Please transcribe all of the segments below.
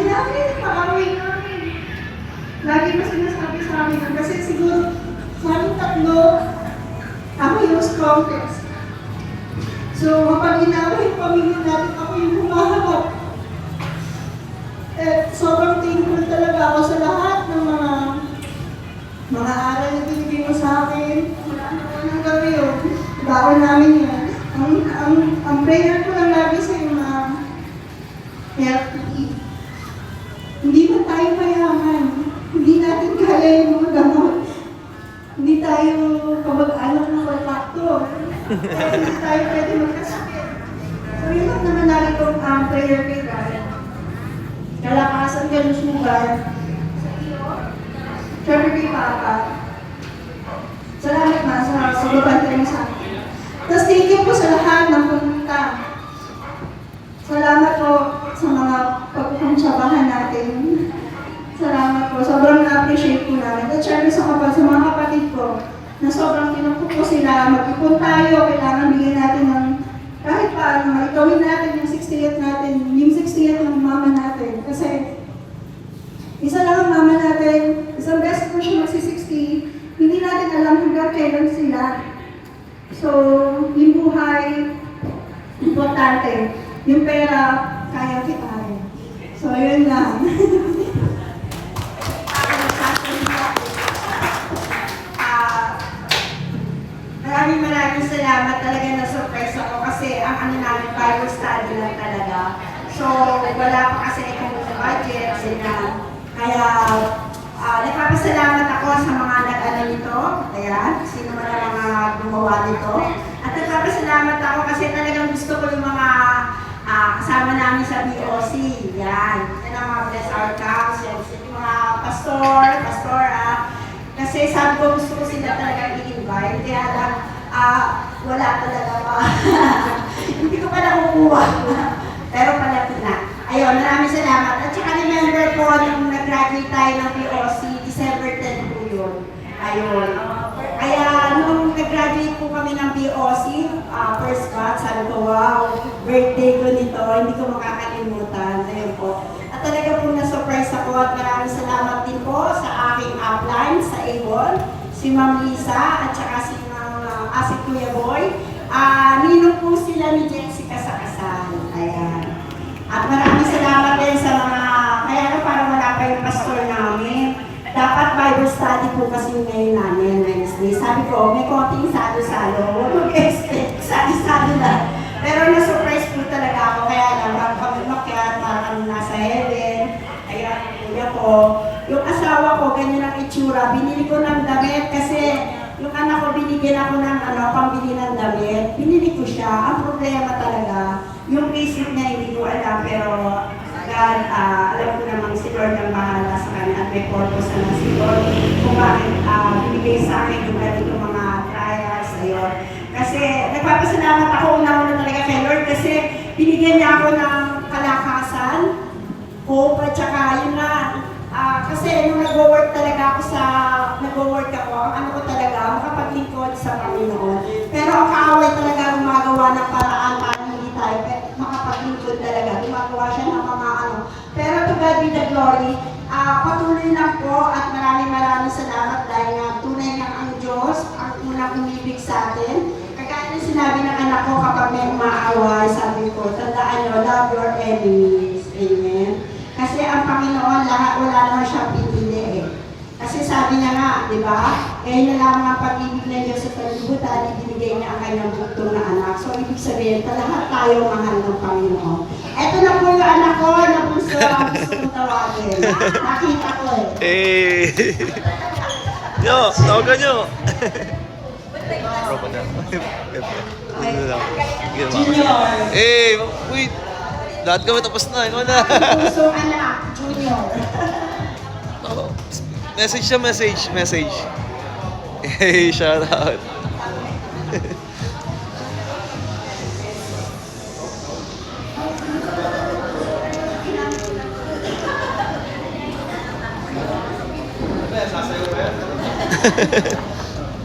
namin, pakawin namin. Lagi ko sinasabi sa amin kasi siguro kami tatlo, ako yung strongest. So, kapag inaway yung pamilya natin, ako yung humaharap. At sobrang thankful talaga ako sa lahat ng mga aral na binigay mo sa akin. Wala naman ng gabi yun. Baon namin yan. Ang prayer ko lang lagi sa iyo, ma'am, healthy. Hindi man tayo mayaman. Hindi natin kaya yung mga gamot. Hindi tayo kamag-anak ng walakto. Kaya hindi tayo pwede magkasakit. So yun lang naman natin itong prayer kay God. Kalakasan ka lusugan sa iyo. Siyempre kay Papa. Salamat na sa babantay mo sa akin. Tapos thank you po sa lahat ng pumunta. Salamat po sa mga pagkukunsyabahan natin. Salamat po. Sobrang na-appreciate po namin. At syempre sa mga kapatid ko, na sobrang tinupok po sila. Mag-ipon tayo. Kailangan bigyan natin ng kahit paano. Maitawin natin yung 60th natin. Yung 60th ng mama natin. Kasi isa lang ang mama natin. Isang beses po siya magsi-60. Hindi natin alam hanggang kailan sila. So, yung buhay, importante. Yung pera, kaya kitain. So, yun lang. Maraming salamat talaga na surprise ako kasi ang ano namin Bible study lang talaga. So, wala pa kasi akong budget, kaya nagpapasalamat ako sa mga nag-ano nito, ayan, sino man ang mga gumawa nito. At nagpapasalamat ako kasi talagang gusto ko yung mga kasama namin sa BOC, yan. Yan ang mga bless our councils, yung mga pastor, kasi sabi ko gusto ko sila talagang i-invite, kaya lang, wala talaga pa. Hindi ko pa nakukuha. Pero palapit na. Ayun, maraming salamat. At saka remember po, nung nag-graduate tayo ng POC, December 10 po yun. Ayun. Kaya nung nag-graduate po kami ng POC, first batch, sabi ko, wow, birthday ko nito, hindi ko makakalimutan. Ayun po. At talaga po na-surprise ako at maraming salamat din po sa aking upline, sa Avon, si Ma'am Lisa, at saka si Kuya Boy. Ninong po sila ni Jessica sa kasal. Ayan. At maraming salamat din sa mga, kaya na parang wala pa yung pastor namin. Dapat Bible study po kasi ngayon namin, Wednesday. Sabi ko, may konting salo-salo. Huwag mag-expect, salo-salo na. Pero na-surprise po talaga ako, kaya lang, kami makyat, parang nasa heaven. Ayan, kuya ko. Yung asawa ko, ganyan ang itsura. Binili ko ng damit kasi yung anak ko, binigyan ako ng pambili ng damit. Binili ko siya. Ang problema talaga, yung basic na hindi ko alam, pero God, alam ko namang si Lord ang bahala sa kanya at may purpose na si Lord kung bakit binigay sa akin yung ganito mga trials. Ayun. Kasi nagpapasalamat ako una-una talaga kay Lord kasi binigyan niya ako ng kalakasan, hope, at saka yun na. Kasi nung nag-work talaga ako ang ano ko talaga, makapaglingkod sa Panginoon. Pero ang kaaway talaga gumagawa ng paraan para hindi tayo makapaglingkod talaga. Gumagawa siya ng mga ano. Pero to God be the glory, patuloy lang po at maraming salamat dahil nga tunay nga ang Diyos, ang unang umibig sa atin. Kagaya ng sinabi ng anak ko kapag may maaway, sabi ko, tandaan nyo, love your enemies. Amen. Kasi ang Panginoon, wala naman siyang pinili eh. Kasi sabi niya nga, di ba? Kaya na lang ang pag-ibig ng Diyos sa pagbubutan, ibinigay niya ang kanyang buktong na anak. So, ibig sabihin, lahat tayo mahal ng Panginoon. Ito na po yung anak ko na gusto kong tawagin. Nakita ko eh. Eh. Yo, tawagan nyo. Junior. Eh, wait. Lahat kami tapos na. Ikaw na. Gusto anak, Junior. Oh, message siya, message. Hey, shout out.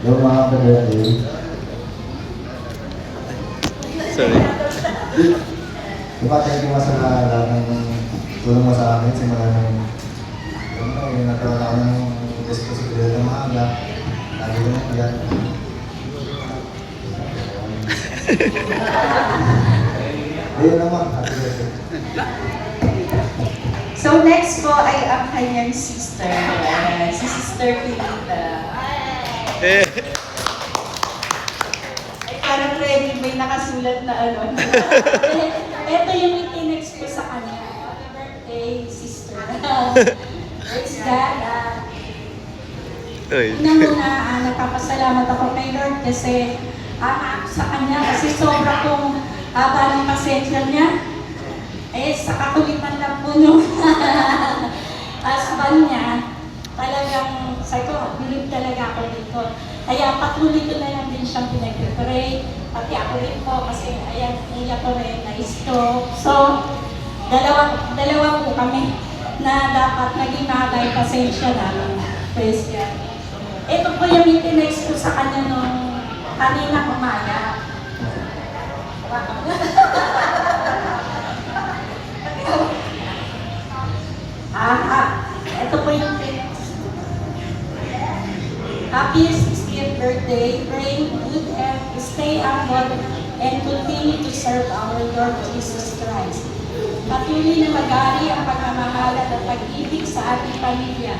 Yung mga kabirthday. Sorry. Diba, thank you sa lahat ng tulong mo sa akin, simula nung nagkaroon ako ng responsibilidad ng maaga. Lagi ko na kaya. Ayun naman, happy birthday. So next po ay ang kanyang sister, si Sister Pilita. Eh, Ay parang ready, may nakasulat na ano. Ito yung itinext ko sa kanya. Happy birthday, sister. Praise God. uy. Una, nagpapasalamat ako kay Lord kasi sa kanya kasi sobra kong haba ng pasensya niya. Eh, sa kakulitan lang po nung husband niya, talagang, sabi ko, believe talaga ako dito. Kaya patuloy ko na lang din siyang pinag-pray, pati ako rin po, kasi ayan, niya ko rin na-stroke. So, dalawa po kami na dapat naging mahaba yung pasensya namin. Praise God. Ito po yung itinext ko sa kanya nung kanina umaga. Ito po yung text. Happy 60th birthday, praying good and stay humble and continue to serve our Lord Jesus Christ. Patuloy na mag-ari ang pagmamahalan at pag-ibig sa ating pamilya.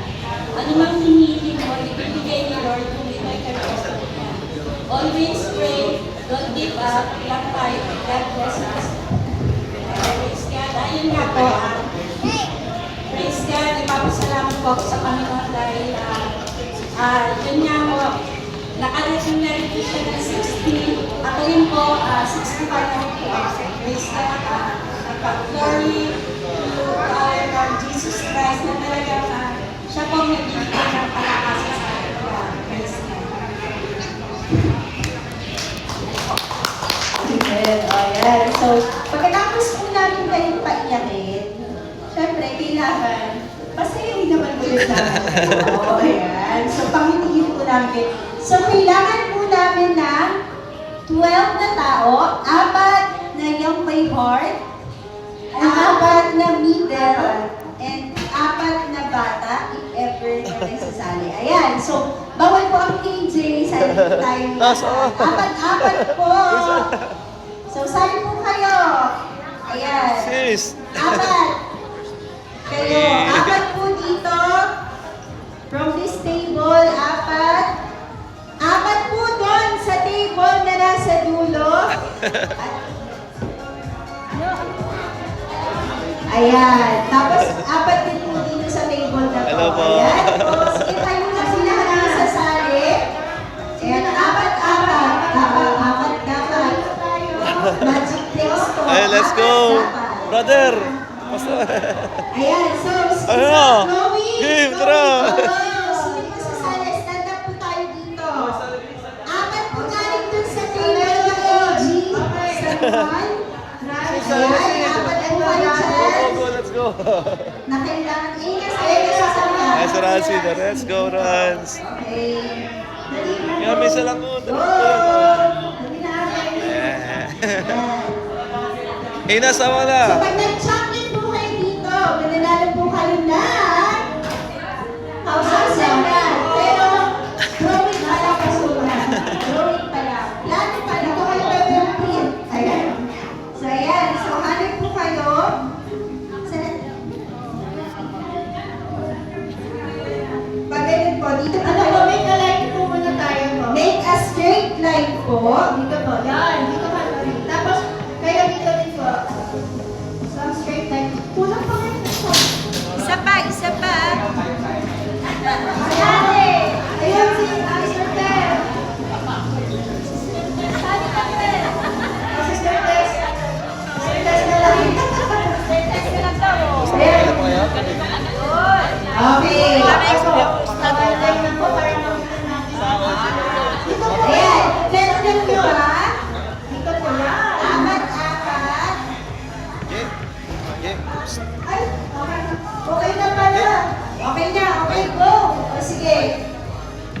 Ano mang hinihiling mo, ibibigay ni Lord kung ito'y kagusto niya. Always pray, don't give up, lang tayo. God bless us. Praise God. Ayun nga po, praise God, ipapasalamat po ako sa Panginoon dahil yun nga po, nakarating na rin po siya ng 60. Ako rin po, 65 na rin po ako. Praise God. Glory to our Lord Jesus Christ na talagang siya po nagbibigay ng palakasan sa akin. Praise God. Ayan. So, pagkatapos po namin kayong paiyakin, syempre, kailangan, pasayahin naman ulit namin. Oo, ayan. So, pangitihin po namin. So, kailangan po namin ng 12 na tao, 4 na young by heart, 4 na middle, and 4 na bata, if ever na may sasali. Ayan. So, bawal po ang KJ, sali po tayo. Apat po. So, sali po kayo. Ayan. Sis. 4. Kayo, 4 po dito. From this table, 4. 4 po doon sa table na nasa dulo. Ayan. Tapos, 4 din po dito sa table na to. Hello po. Ayan. O, sige, kayo na sila sasali. Ayan, 4. Magic tricks to. Ay, let's go. 4. Brother. Ayan, so, Ano? Chloe, Game, tara. Sino po sasali? Stand up po tayo dito. 4 po galing dun sa table ng AG. Sa 1. Ayan, 4 po kayo dyan. Go, let's go. Na kailangan, ingat sasama. Nice, Rancy. Let's go, Rans. Okay. Dali na. Kaya may salakot. Go! Dali na. Eh, nasama So, na. pag nag-champion po kayo dito, mananalo po kayo na 1,000 na. Pero, drawing pa lang kasura. Drawing pa lang. Plano pa lang. Ito kayo kayo yung print. Ayan. So, ayan. So, hanap po kayo. Pag ganun po, dito po kayo. Make a line po muna tayo po. Make a straight line po. Dito po. Yan. Dito ka. Tapos, kayo dito din po. So, straight line. Kulang pa kayo. Isa pa, isa pa. Ayan. Ayun si Sister Tess. Sister Tess. Sister Tess na lang. Sister Tess na lang daw. Ayan. Okay. Sabay na po tayo ng Ayan. Meron lang nyo ha. dito po yan. Apat. Ay, okay na pala. Okay na. Okay, go. O sige.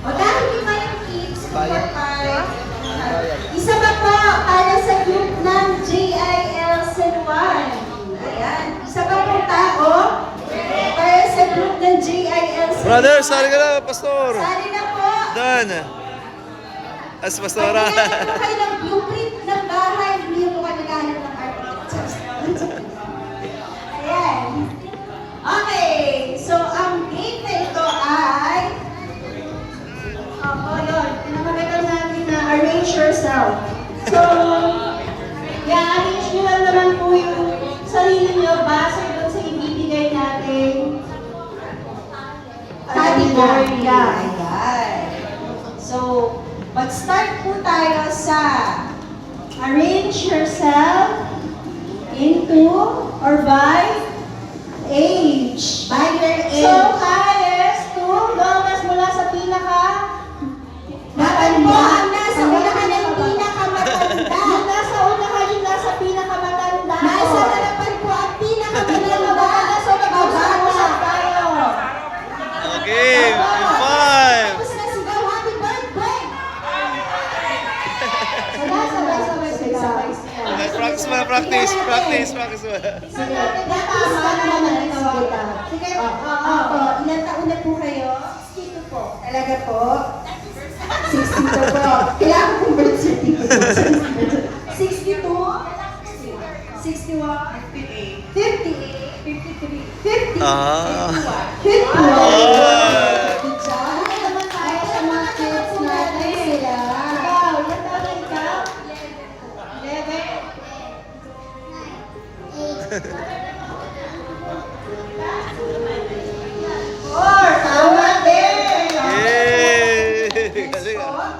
O dahil lima yung kids, 4, 5. Isa pa po para sa group ng JIL Senwan. Ayan. Isa pa po tao. Brother, sali ka na, pastor. Sali na po. Dan. As pastora. Pagkakaroon po kayo ng blueprint ng bahay, hindi po kayo naghahanap ng architect. Ayan. Okay, so ang game na ito ay... Yun. Pinakaganda natin na arrange yourself. So, i-arrange nyo lang naman po yung sarili nyo base doon sa ibibigay natin. Category. Ayan. So, mag-start po tayo sa Arrange yourself into or by age. by your age. So, highest to lowest mula sa pinaka Dapat po ang nasa unahan ng pinakamatanda. Yung nasa unahan, yung nasa pinakamatanda. Nasa harapan po ang pinakamatanda. So, mag-usap tayo. Okay, in 5. Tapos na sigaw, happy birthday! Sabay-sabay sila. Okay, practice mo, practice mo. Sige, tama naman ang tawag. Sige, ilang taon na po kayo? 62 po. Talaga po? 62 po. Kailangan kong birth certificate. 62? 61? 58? 53? 50? Ah. 51? Ah. Good job. Ano naman tayo sa mga kids natin sila? Ikaw, ilan taon na ikaw? 11? Four, tama din. Yay! Galing ah.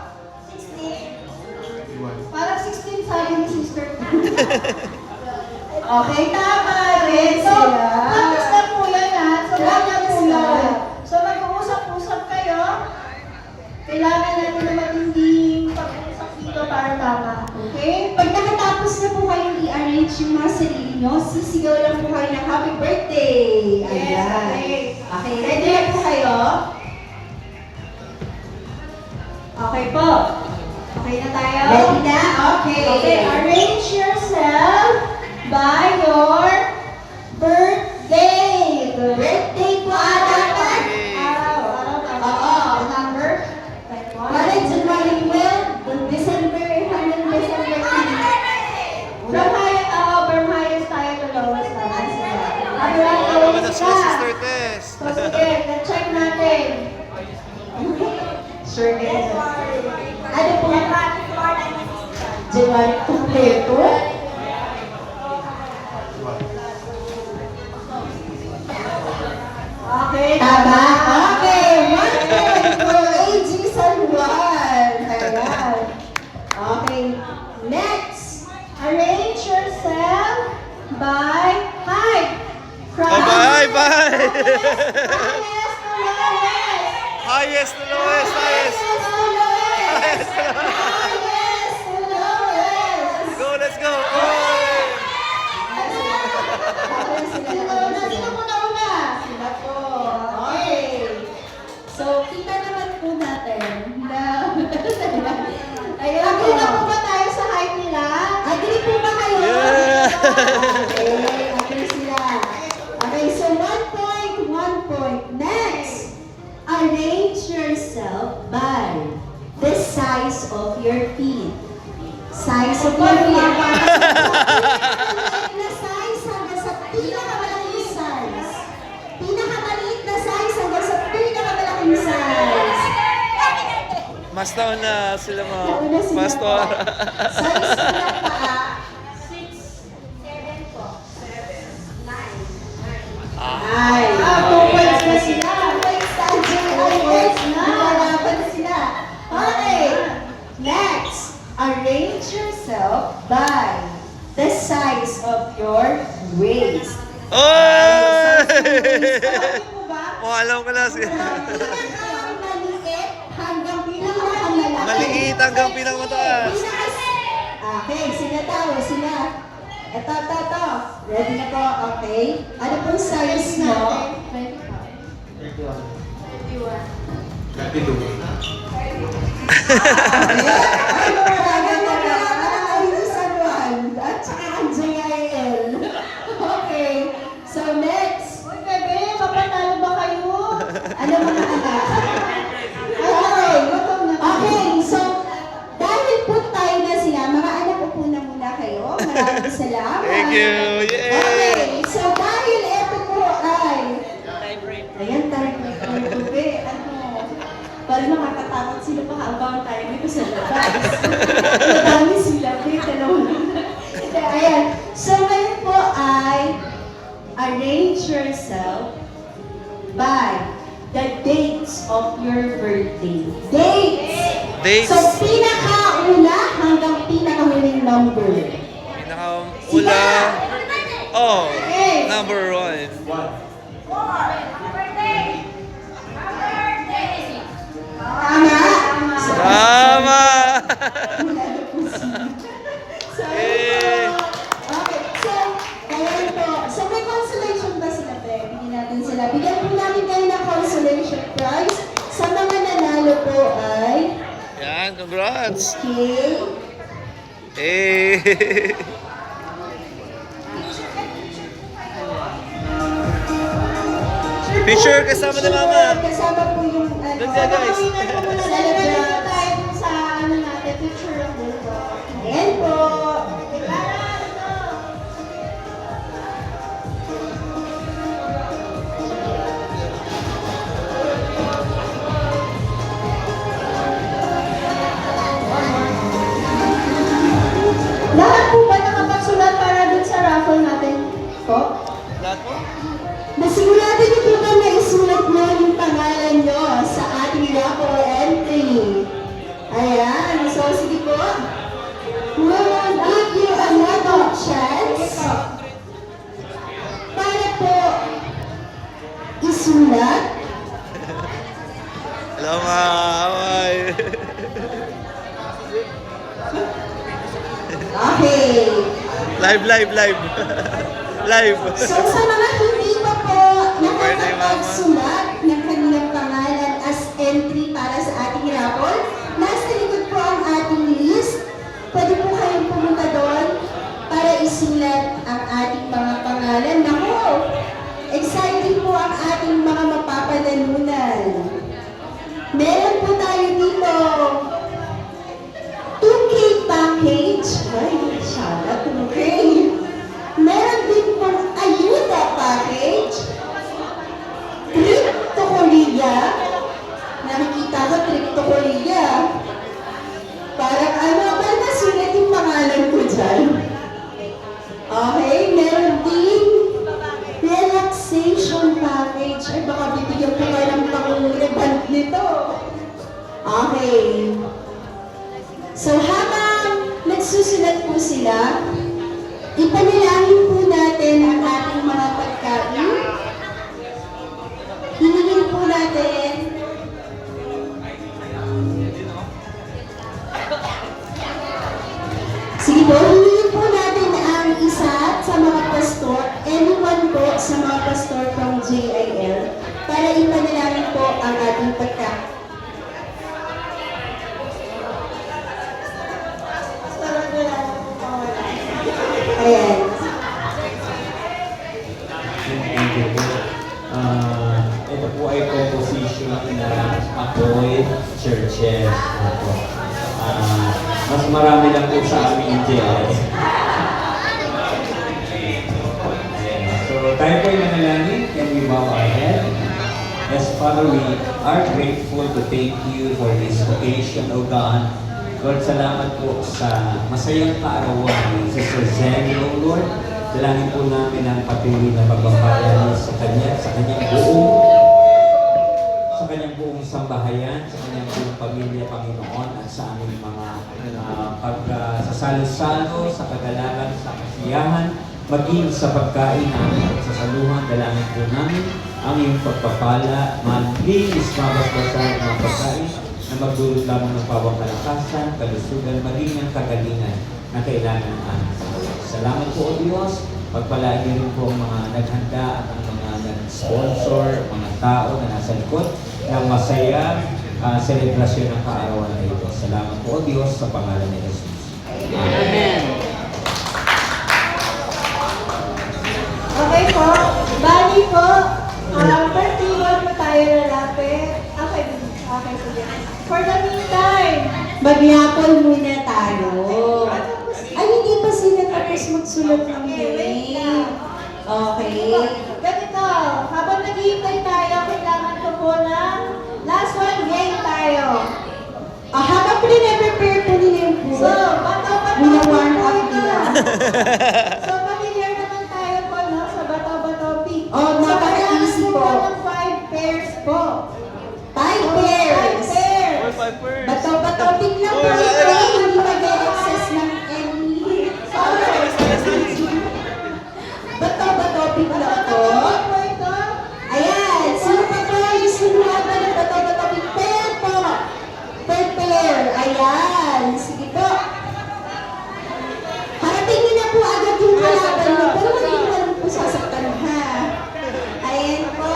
Parang 16 sabi ni sister. Okay, tama rin. So, tapos na po yan ha. So, ganyan po yan. So, mag-uusap-usap kayo. Kailangan natin na matinding pag-uusap dito para tama. Okay? Pag nakatapos na po kayong i-arrange yung mga sarili nyo, sisigaw lang po kayo ng happy birthday! Yes, okay. Okay, ready na po kayo? Okay po. Okay na tayo? Ready na? Okay. Okay, arrange yourself by your birthday. Birthday po, dapat. Araw, tama. Oo. Number? Like one? Wala January 12, December, hanggang December 3. From highest tayo to lowest tayo. Alright, Oh, lowest that's ka. my sister Tess. So, sige, na-check natin. Sure guys. Ano po? January kumpleto? Okay, Tama? Okay, 1 point for AG San Juan. Ayan. Okay, next. Arrange yourself by height. From Oh, bye, bye. highest to lowest. Highest to lowest, highest. Highest to lowest. Highest to lowest. Highest to lowest. Go, let's go. Oh. Sino po nauna? Sila po. Okay. So, kita naman po natin na... Ayun, agree na po ba tayo sa height nila? Agree po ba kayo? Yeah. Okay, agree sila. Okay, so 1 point, 1 point. Next, arrange yourself by the size of your feet. Size of your feet. Na size hanggang sa pinakamalaking size. Pinakamaliit na size hanggang sa pinakamalaking size. Mas taon na sila mga Nauna sila pastor. po. Size ko ng paa. Ay, 2 points na sila. Points na, points na. Lumalaban na sila. Okay, next. Arrange yourself by the size of your waist. Oy! Okay po ba? Oh, alam ko na siya. Pinakamaliit hanggang pinakamalaki. Maliit hanggang pinakamataas. Okay, sila daw, sila. Ito. Ready na po, okay? Ano pong size nyo? 32. At saka ang JIL. Okay, so next. Uy, bebe, mapatalo ba kayo? Ano mga you! Okay, Yay! so dahil ito po ay... Ayan, tayo. Para makakatakot sila, makaabang tayo dito sa labas. Madami sila, Ayan, so ngayon po ay arrange yourself by the dates of your birthday. Dates! Dates. So, pinakauna hanggang pinakahuling number. Pinakaula. Oh, Okay. number 1. Tama? Tama! So, Yay! okay, so, ayan po. So, may consolation ba sila, Pe? Bigyan natin sila. Bigyan po namin kayo ng consolation prize. Sa mga nanalo po ay... Yan, congrats! Okay. Hey! Picture kasama ni Mama. Kasama po yung... Doon ka, guys. Celebrate tayo dun sa ano natin, picture of the dog. Ayan po. Lahat po ba nakapagsulat para dun sa raffle natin? Po? Lahat mo? Nasigurado niyo po ba na isulat mo yung pangalan niyo sa ating raffle entry? Ayan. So, sige po. We will give you another chance para po isulat. Hello, Mama! Okay. Live! Live! So, sa mga hindi pa po Birthday, Mama. nakakapagsulat ng kanilang pangalan as entry para sa ating raffle, nasa likod po ang ating list. Pwede po kayong pumunta doon para isulat ang ating mga pangalan. Naku! Exciting po ang ating mga mapapanalunan. Meron po tayo dito 2K package. Ay, sana 2K. Meron din pong ayuda package. Trip to Korea. Nakikita ko trip to Korea. Parang parang nasulat yung pangalan ko dyan. Okay, meron din relaxation package. Ay, baka bibigyan ko kayo ng pang-reband nito. Okay. So, habang nagsusulat po sila, ipanalangin po natin ang ating mga pagkain. Hiningin po natin sige po, hiningin po natin ang isa sa mga pastor, anyone po sa mga pastor from JIL, para ipanalangin po ang ating pagkain. Ayan. Thank you po. Ito po ay composition na Apoy Churches. Ito. Mas marami lang po sa amin yung JI. So, tayo po ay manalangin. Can we bow our head? Yes, Father, we are grateful to thank you for this occasion, O God. Lord, salamat po sa masayang kaarawan ni Sister Zenny, O Lord. Dalangin po namin ang patuloy na pagpapala sa kanyang buong sambahayan, sa kanyang buong pamilya, Panginoon, at sa aming mga pagsasalo-salo, sa kagalakan, sa kasiyahan, maging sa pagkain namin at sa saluhan. Dalangin po namin ang iyong pagpapala, malinis mabasbasan ng mga pagkain, na magdulot lamang ng pawang kalakasan, kalusugan, maging ang kagalingan na kailangan ng aming Panginoon. Salamat po, O Diyos. Pagpalain niyo rin po ang mga naghanda at ang mga nag-sponsor, mga tao na nasa likod ng masaya selebrasyon ng kaarawan na ito. Salamat po, O Diyos, sa pangalan ni Jesus. Amen. Okay po. Bali po, birthday boy po tayo lalapit. Okay po yan. For the meantime, mag-yapol muna tayo. Ay, hindi pa sila tapos magsulat. magsusulat ng game. Okay. Ganito, habang naghihintay tayo, kailangan ko po ng last one game tayo. Habang prepare po nila yung So, food, bato-bato wina-warm up nila. So, familiar naman tayo po, no, sa bato-bato pick. Oh, So, kailangan napaka-easy po po. ng 5 pairs po. 5 5 pairs. pairs. Bato-bato pick lang po ito, hindi mag-excess ng any. Bato-bato pick lang po. Bato-bato po ito. Ayan, sino pa po yung sinulat na ng bato-bato pick? Pair po. Per-pair. Ayan, sige po. Harapin niyo na po agad yung kalaban mo, pero huwag niyo naman po sasaktan, ha? Ayan po.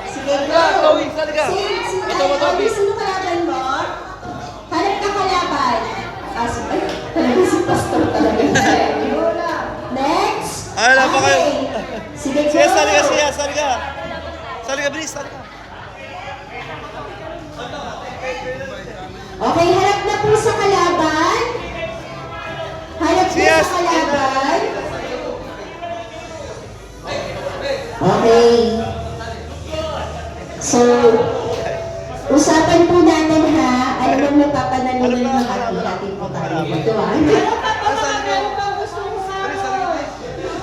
Sige po. Chloe, sali ka. Bato-bato pick. Sino kalaban mo? Hanap ka kalaban. Ay, talaga si Pastor talaga. Next. Ay, wala pa kayo. Okay. Sige po. Siya, sali ka, siya, sali ka. Sali ka, bilis, sali ka. Okay, harap na po sa kalaban. Harap po Yes. sa kalaban. Okay. So, usapan po natin ha. Alam mo, napapanalunan ng hati-hati po tayo. Ito ha. Ano pa gusto mo nga?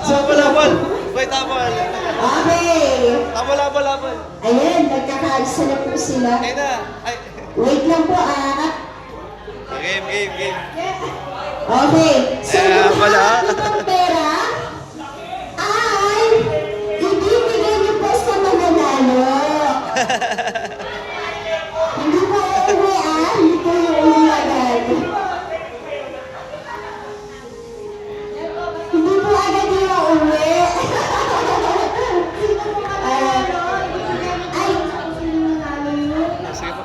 Tabal-abal. Wait, tabal. Okay. Tabal-abal-abal. Ayan, nagkakaalsa na po sila. Ay na. Ay. Wait lang po ah. Game. Okay. So, Eh, yung wala. hati ng pera ay ibibigay niyo po sa mananalo. Hindi po uuwi ah. Hindi po yung uuwi agad. Hindi po agad yung uuwi. Ay, Sige po.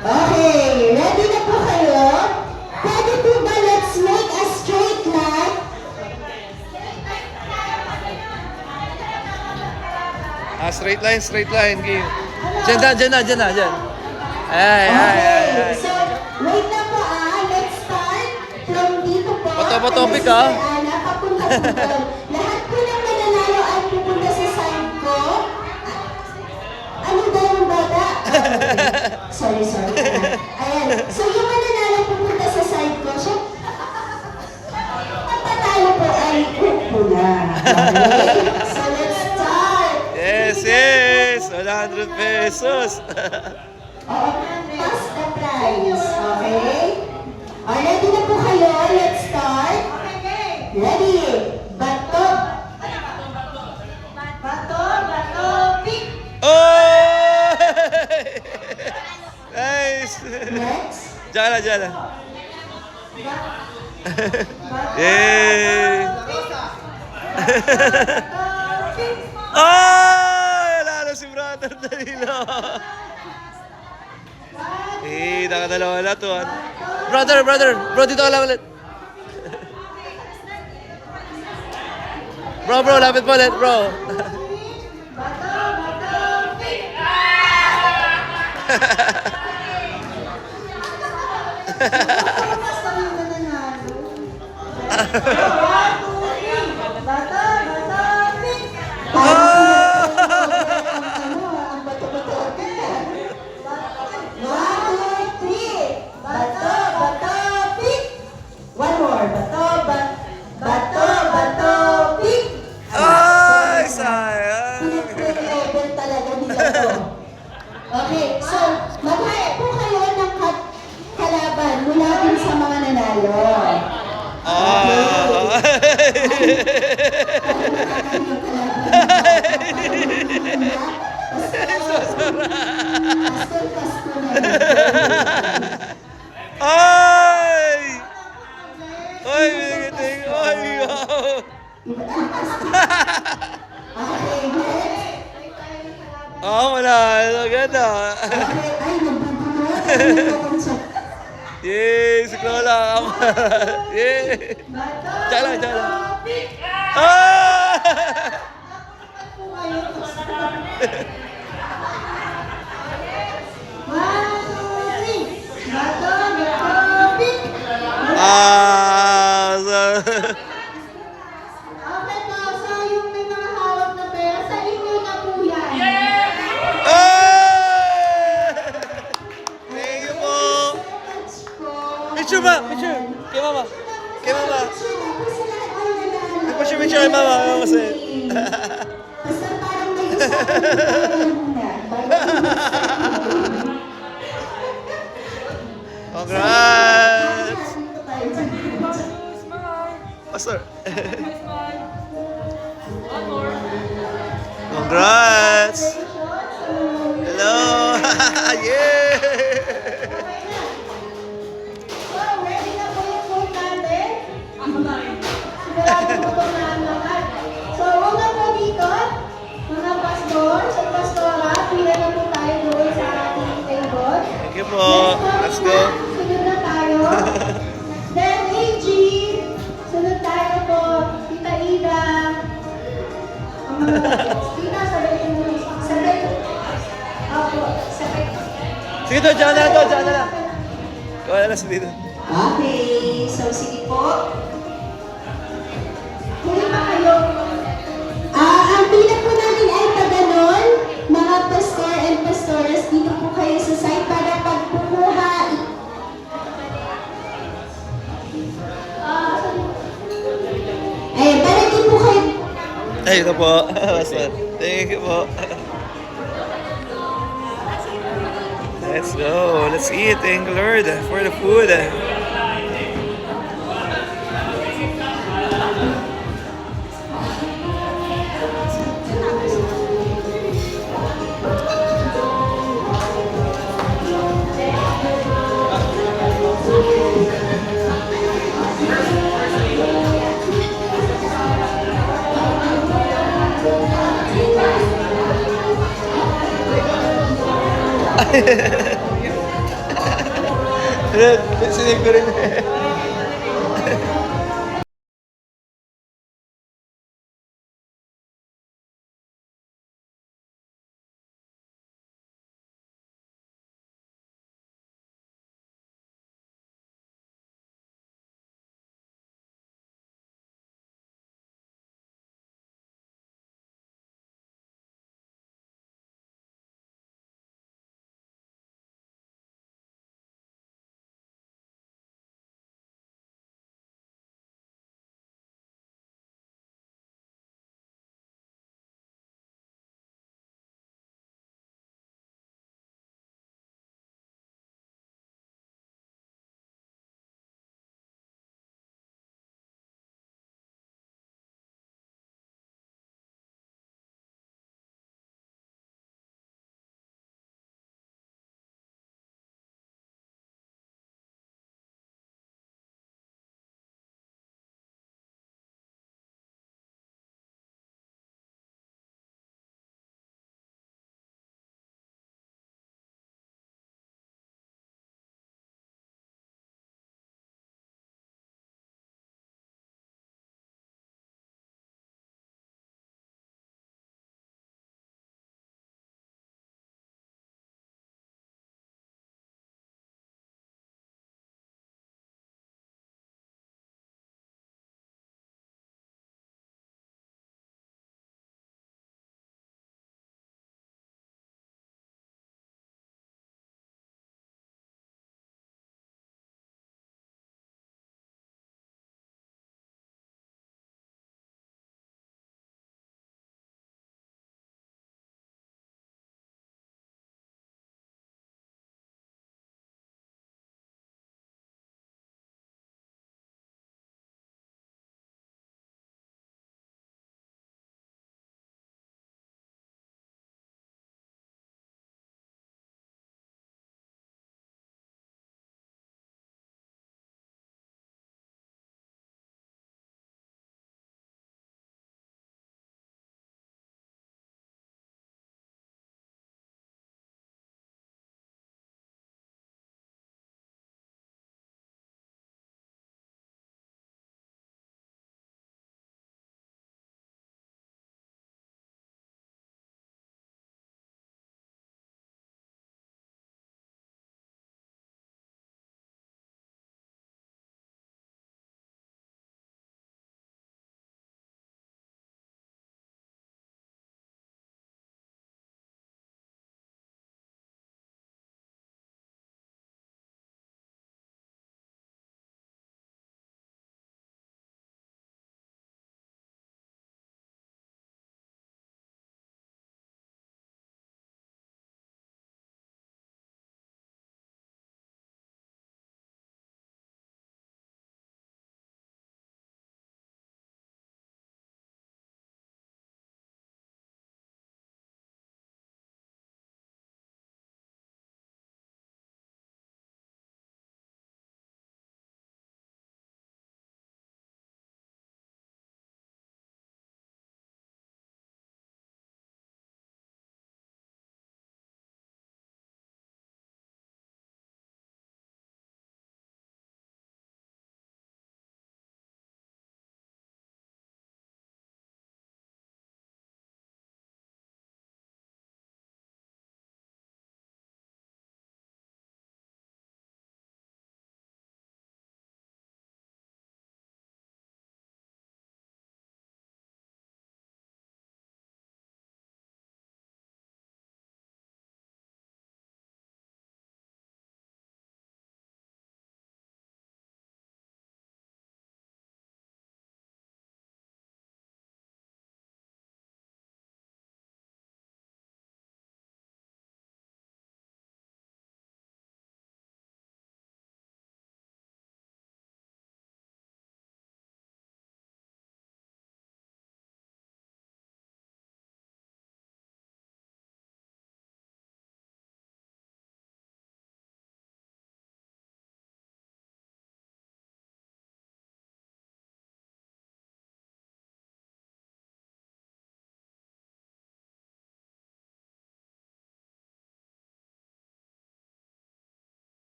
okay, ready na po kayo? Pwede po ba let's make a straight line? Straight line, game. Diyan na. Ay. Okay, so wait na po ah. Let's start from dito po. Bato-topic, Kay ah. Sister Ana, papunta po doon. Lahat po ng mananalo ay pupunta sa side ko. Ano daw yung bata? Sorry. Ayan. So yung mananalo pupunta sa side ko. So, ang patalo po ay upo na. Okay? So let's start. Yes. 100 pesos. Oo, pass the prize. Okay? Ready na po kayo? Let's start. Ready? Bato. Pick. Oh! Nice. Next. Diyan na. Yay! Oh! Lalo si brother Danilo. Nakadalawa na to. Brother. Bro, dito ka lang ulit. Bro, lapit mo ulit, bro. Basta yung mananalo. Bato, pick. Ang bato-bato agad. 1, 2, 3. Bato, pick. One more. Bato, pick. Ay, sayang. Pinag-level talaga nila to. Okay, so mag-hire po kayo ng kalaban mula din sa mga nanalo. Ay! Ay, bigiting. Ay, wow. Okay, next. Wala. Ganda. Ay, nagbubunuan. Yay, si Lola. Yay. Diyan lang. Bato, pick. Ah! mama. Kay mama. Nagpa-share kay mama. Mama sa'yo. Basta parang may usapan tayo muna. Congrats! Pastor. Congrats! Hello! Yeah! So, ready na po yung food natin? Sigurado po na lahat. So, una po dito, mga pastor, sa pastora, pila na po tayo doon sa ating table. Thank you po. Let's go. Sunod na tayo. Then, AG, sunod tayo po. Tita Ida. Ang mga Tita, sabay mo. Sabay. Opo, sabay. Sige to, dyan na lang to, dyan na lang. Ikaw na lang sa dito. Okay, so sige po. Huli pa kayo. Ang pila po namin ay paganon, mga pastor and pastoras, dito po kayo sa site para pagkukuha. Ayun, para din po kayo. Ay, ito po. Pastor. Thank you po. Let's go. Let's eat. Thank you, Lord, for the food. Sinig ko rin.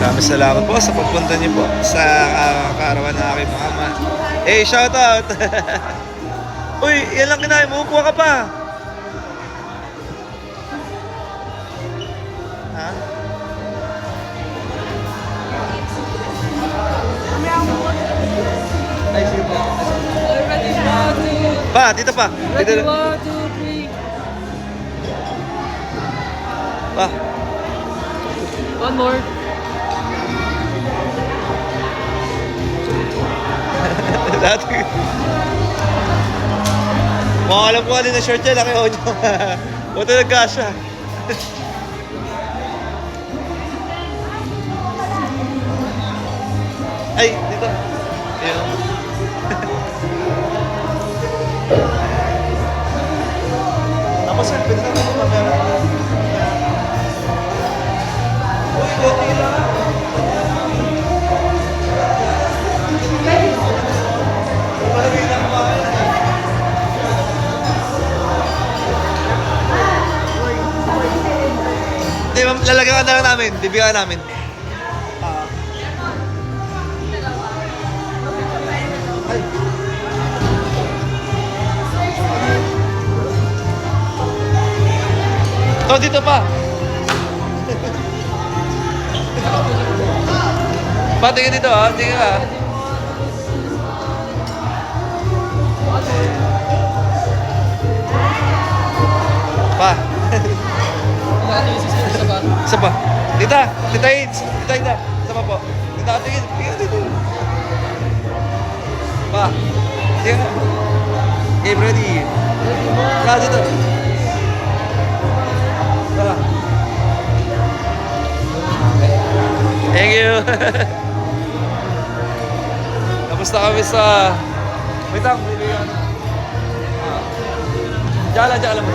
Maraming salamat po sa pagpunta niyo po sa kaarawan ng aking mama. Hey, shout out! Uy, yan lang kinain mo. Kuha ka pa. Ha? Ay, sige po. Pa, dito pa. Dito. Pa. One more. Dati. Mga alam ko alin na short yan, laki o nyo. Buto nagkasya. Ay, dito. Ayun. Tapos sir, pwede naman ito camera. Uy, konti lang. Malagay lang ba? Hindi, ma'am, lalagyan ka na lang namin. Bibigyan namin. Ay. Ito, dito pa. Pa, tingin dito ha. Tingin ka. Pa. Isa pa. Tita. Tita Hins. Tita Hins. Isa pa po. Tita, tingin. Tingin dito. Pa. Tingin ka. Okay, ready. Pa, dito. Pa. Thank you. Kamusta kami sa... Wait lang, bibigyan. Diyan lang mo.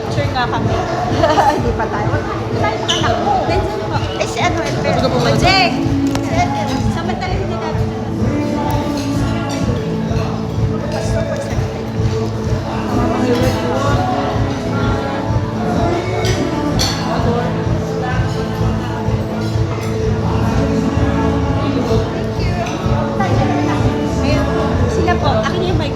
Picture nga kami. Hindi pa tayo. Tayo sa anak mo. Eh si ano, Elper. Jack! Samantala hindi natin. Sila po, akin yung mic.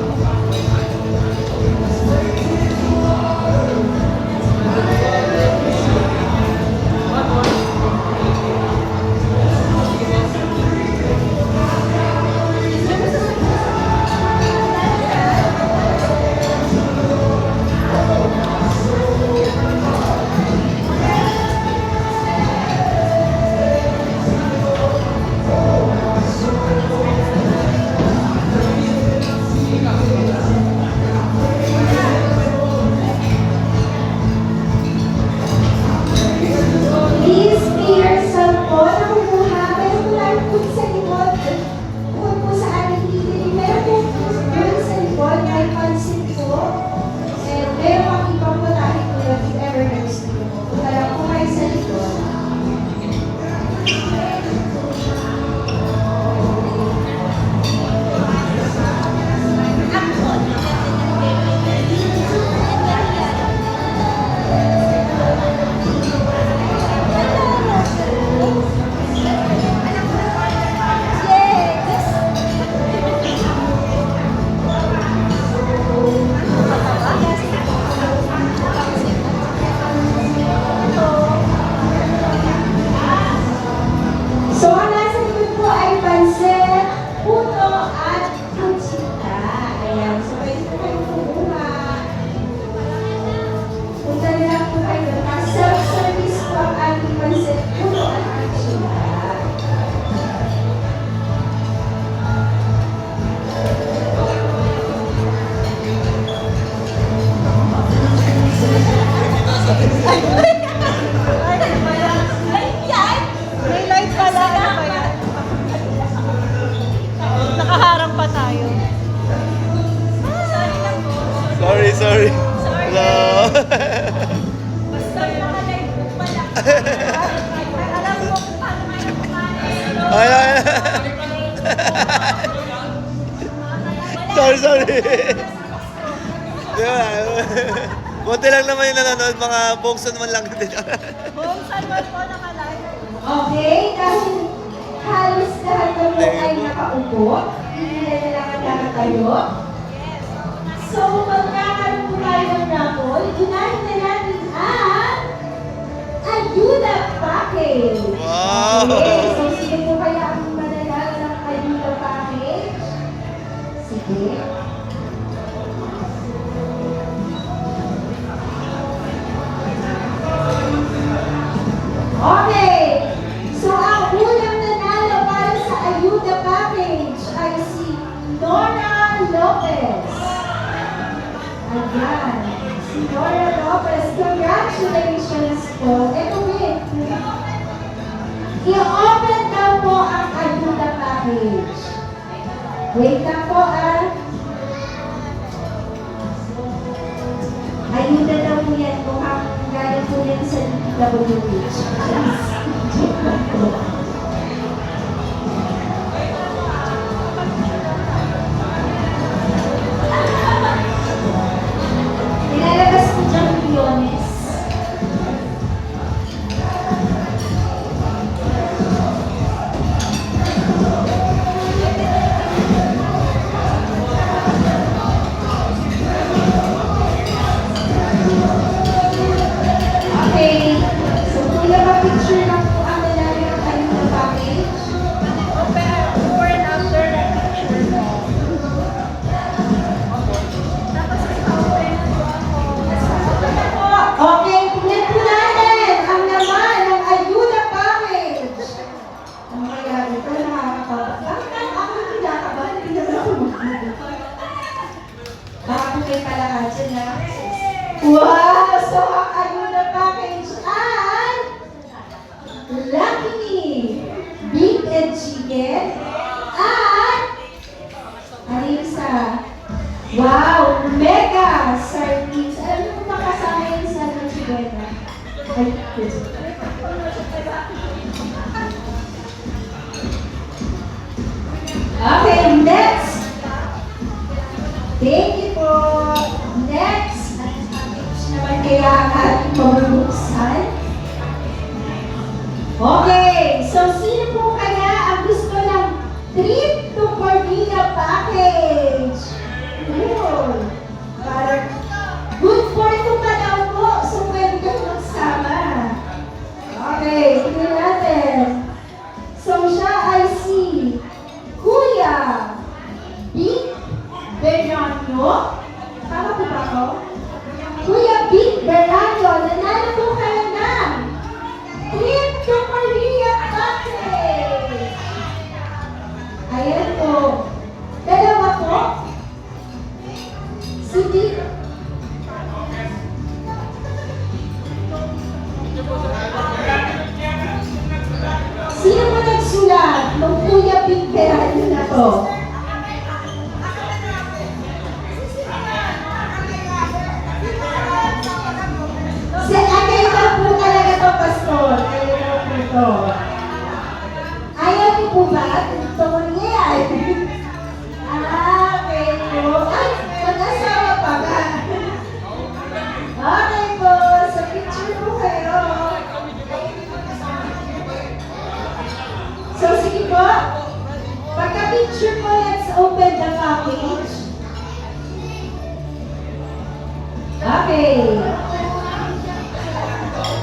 May light pala. Ano ba yan? Nakaharang pa tayo. Sorry. Hello. Ay. Sorry. Di ba? Buti lang naman yung nanonood, mga bongso naman lang din. Home salon po nakalive. Okay, dahil halos lahat ng mga ay nakaupo, hindi na kailangan nakatayo. So, magkakaroon po tayo ng raffle. Unahin na natin ang Ayuda Package. Wow! Okay, so sige po kaya ang mananalo ng Ayuda Package. Sige. Okay, so ang unang nanalo para sa Ayuda Package ay si Nora Lopez. Ayan, si Nora Lopez, congratulations po. Ito wait, i-open daw po ang Ayuda Package. Wait lang po Ayuda daw po yan, mukhang galing po yan sa DPWH. Nilalabas ko dyan milyones. Okay, so kuya pa-picture lang po ang lalaki ng Ayuda Package. Before and after na picture mo. Okay, tingnan po natin ang laman ng Ayuda Package. Ang kaya ito, nakakatawa. Ako hindi nakakaba, hindi naman ako makakaba. Baka po may palakadyan na. Wow! So, ang Ayuda Package ay Lucky Me, Beef and Chicken, at ano yung isa? Wow! Mega Sardines! Alam niyo kung makasama yun sa Noche Buena? Ay, good. Okay, next! Thank you po! Next! Naman kaya ang ating pabubuksan. Okay, so sino po kaya ang gusto ng trip to Cornilla package? Cool. Parang good for two ka daw po, so pwede ka magsama. Okay, tingnan natin. So siya ay si Kuya Big Bernardo. Tama po ba ako? Kuya Big Bernardo, nanalo po kayo ng trip to Korea package. Ayan po. Dalawa po. Si Big. Sino po nagsulat ng Kuya Big Bernardo na to? Kayo lang po talaga to, Pastor. Kayo lang po to. Ayaw niyo po ba? Ito ko niya. Okay po. Ay, mag-asawa pa ba? Okay po. Sa picture po kayo. So, sige po. Pagka-picture po, let's open the package. Okay.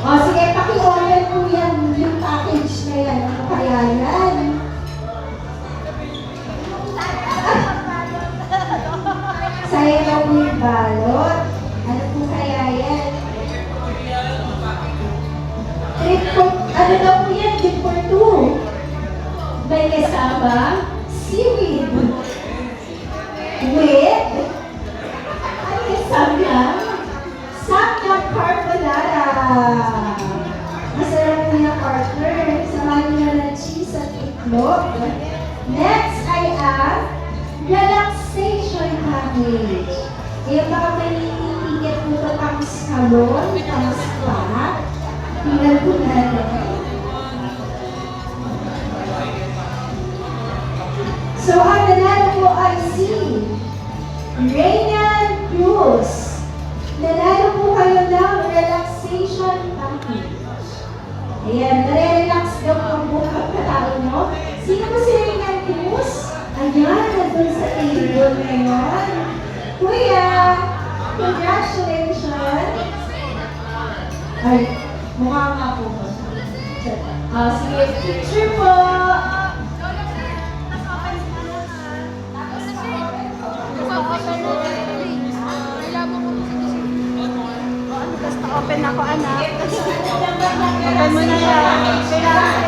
O sige, paki-open po yan yung package na yan. Ano kaya yan? Sayang daw po yung balot. Ano po kaya yan? Trip for, ano daw po yan? Trip for two. May kasama seaweed. With, ano yung samyang? Samyang carbonara. itlog. Next ay ang relaxation package. Kaya baka may ticket po ito pang salon, pang spa. Tingnan po natin. So, ang nanalo po ay si Reynan Cruz. Nanalo po kayo ng relaxation package. Ayan, nare-relax daw po ang buong katao mo. Sino po si Reynan Cruz? Ayan, nandun sa table ngayon. Kuya, congratulations! Ay, mukha nga po mo. Sige, picture po! Basta open ako, anak. Open mo na yan. Kailangan.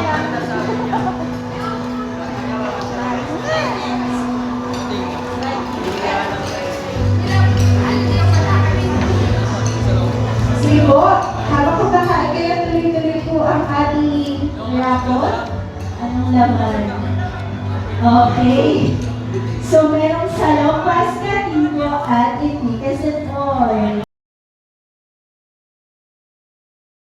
Sige po, habang kumakain kayo, tuloy-tuloy po ang ating raffle. Anong laman? Okay. So, merong salong pascatillo at itika sa